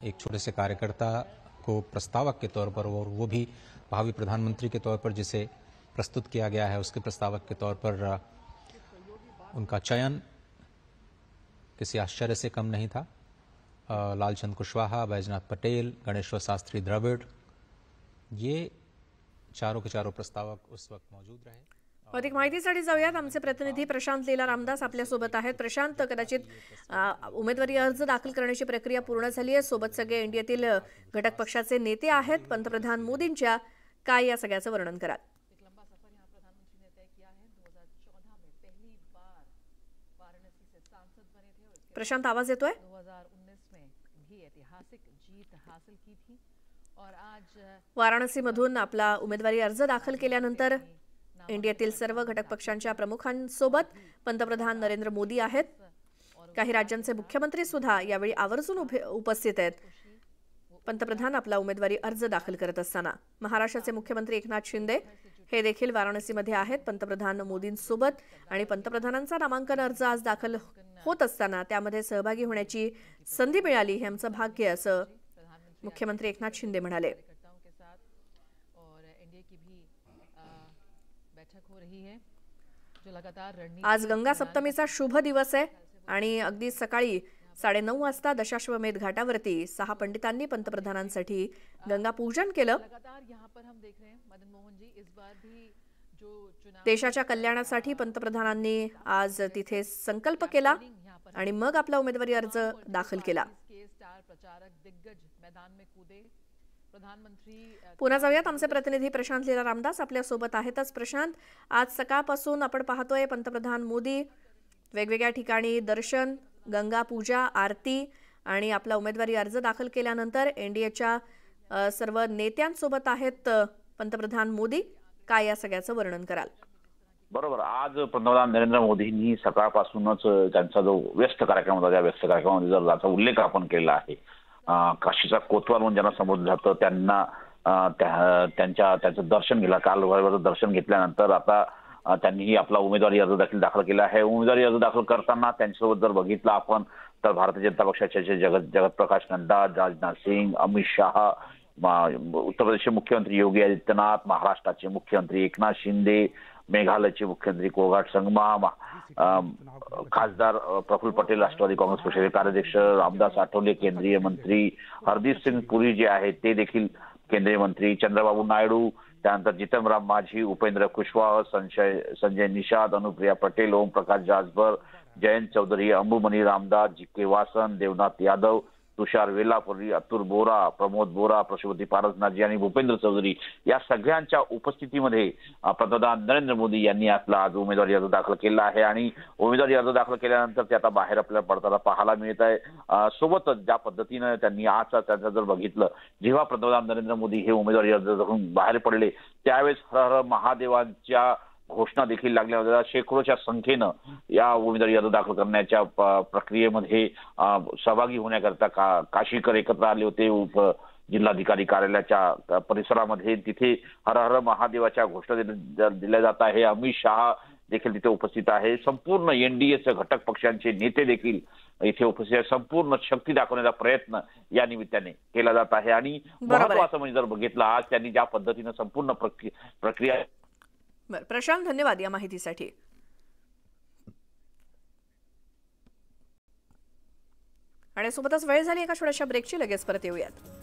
एक छोटे से कार्यकर्ता को प्रस्तावक के तौर पर और वो भी भावी प्रधानमंत्री के तौर पर जिसे प्रस्तुत किया गया है उसके प्रस्तावक के तौर पर उनका चयन किसी आश्चर्य से कम नहीं था। लालचंद कुशवाहा, बैजनाथ पटेल, गणेश्वर शास्त्री द्रविड़, ये चारों के चारों प्रस्तावक उस वक्त मौजूद रहे। अधिक माहितीसाठी जाऊयात। आमचे प्रतिनिधी प्रशांत लीला रामदास आपल्यासोबत आहेत। प्रशांत, कदाचित उमेदवारी अर्ज दाखल करण्याची प्रक्रिया पूर्ण झाली आहे। सोबत सगळे एनडीएतील घटक पक्षाचे नेते आहेत। पंतप्रधान मोदींच्या काय या सगळ्याचं वर्णन कराल? प्रशांत, आवाज येतोय? वाराणसीमधून आपला उमेदवारी अर्ज दाखल केल्यानंतर एनडीएतील सर्व घटक पक्षांच्या प्रमुखांसोबत पंतप्रधान नरेंद्र मोदी आहेत। काही राज्यांचे मुख्यमंत्री सुद्धा यावेळी आवर्जून उपस्थित आहेत। पंतप्रधान आपला उमेदवारी अर्ज दाखल करत असताना महाराष्ट्राचे मुख्यमंत्री एकनाथ शिंदे हे देखील वाराणसीमध्ये आहेत पंतप्रधान मोदींसोबत। आणि पंतप्रधानांचा नामांकन अर्ज आज दाखल होत असताना त्यामध्ये सहभागी होण्याची संधी मिळाली हे आमचं भाग्य असं मुख्यमंत्री एकनाथ शिंदे म्हणाले। आज गंगा सप्तमीचा शुभ दिवस आहे आणि अगदी सकाळी 9:30 वाजता दशाश्वमेध घाटावरती 6 पंडितांनी पंतप्रधानांसाठी गंगा पूजन केलं। देशाच्या कल्याणासाठी पंतप्रधानांनी आज तिथे संकल्प केला आणि मग आपला उमेदवारी अर्ज दाखल केला। पुन्हा जाऊयात। आमचे प्रतिनिधी प्रशांत लीला रामदास आपल्या सोबत आहेतच। प्रशांत, आज सकाळपासून आपण पाहतोय पंतप्रधान मोदी वेगवेगळ्या ठिकाणी दर्शन, गंगा पूजा, आरती आणि आपला उमेदवारी अर्ज दाखल केल्यानंतर एनडीएच्या सर्व नेत्यांसोबत आहेत पंतप्रधान मोदी। काय या सगळ्याचं वर्णन कराल? बरोबर, आज पंतप्रधान नरेंद्र मोदींनी सकाळपासूनच त्यांचा जो व्यस्त कार्यक्रम होता त्या व्यस्त कार्यक्रमामध्ये जर त्याचा उल्लेख आपण केला आहे। काशीचा कोतवाल म्हणून ज्यांना संबोधलं जातं त्यांना त्यांचं दर्शन घेतलं। काल दर्शन घेतल्यानंतर आता त्यांनीही आपला उमेदवारी अर्ज देखील दाखल केला आहे। उमेदवारी अर्ज दाखल करताना त्यांच्यासोबत जर बघितलं आपण तर भारतीय जनता पक्षाचे जगत प्रकाश नड्डा, राजनाथ सिंग, अमित शहा, उत्तर प्रदेशचे मुख्यमंत्री योगी आदित्यनाथ, महाराष्ट्राचे मुख्यमंत्री एकनाथ शिंदे, मेघालयचे मुख्यमंत्री कोगाट संगमा, खासदार प्रफुल्ल पटेल राष्ट्रवादी काँग्रेस पक्षाचे कार्याध्यक्ष, रामदास आठवले केंद्रीय मंत्री, हरदीप सिंग पुरी जे आहेत ते देखील केंद्रीय मंत्री, चंद्रबाबू नायडू, त्यानंतर जितनराम माझी, उपेंद्र कुशवाहा, संजय निषाद, अनुप्रिया पटेल, ओम प्रकाश राजभर, जयंत चौधरी, अंबुमनी रामदास, जी.के. वासन, देवनाथ यादव, तुषार वेलापुरी, अतुल बोरा, प्रमोद बोरा, पशुपती पारसनाथजी आणि भूपेंद्र चौधरी या सगळ्यांच्या उपस्थितीमध्ये पंतप्रधान नरेंद्र मोदी यांनी आपला आज उमेदवारी अर्ज दाखल केला आहे। आणि उमेदवारी अर्ज दाखल केल्यानंतर ते आता बाहेर आपल्याला पडताना पाहायला मिळत आहे। सोबतच ज्या पद्धतीनं त्यांनी आज त्यांचं जर बघितलं, जेव्हा पंतप्रधान नरेंद्र मोदी हे उमेदवारी अर्ज घेऊन बाहेर पडले त्यावेळेस हर हर महादेवांच्या घोषणा देखील लागल्या होत्या। शेकडोच्या संख्येनं या उमेदवारी अर्ज दाखल करण्याच्या प्रक्रियेमध्ये सहभागी होण्याकरता काशीकर एकत्र आले होते। जिल्हाधिकारी कार्यालयाच्या परिसरामध्ये तिथे हर हर महादेवाच्या घोषणा दिल्या जात आहे। अमित शहा देखील तिथे उपस्थित आहे। संपूर्ण एनडीएचे घटक पक्षांचे नेते देखील इथे उपस्थित आहेत। संपूर्ण शक्ती दाखवण्याचा प्रयत्न या निमित्ताने केला जात आहे। आणि महत्त्वाचं म्हणजे जर बघितलं आज त्यांनी ज्या पद्धतीनं संपूर्ण प्रक्रिया। प्रशांत, धन्यवाद या माहितीसाठी। आणि सोबतच वेळ झाली एका छोट्याशा ब्रेकची, लगेच परत येऊयात।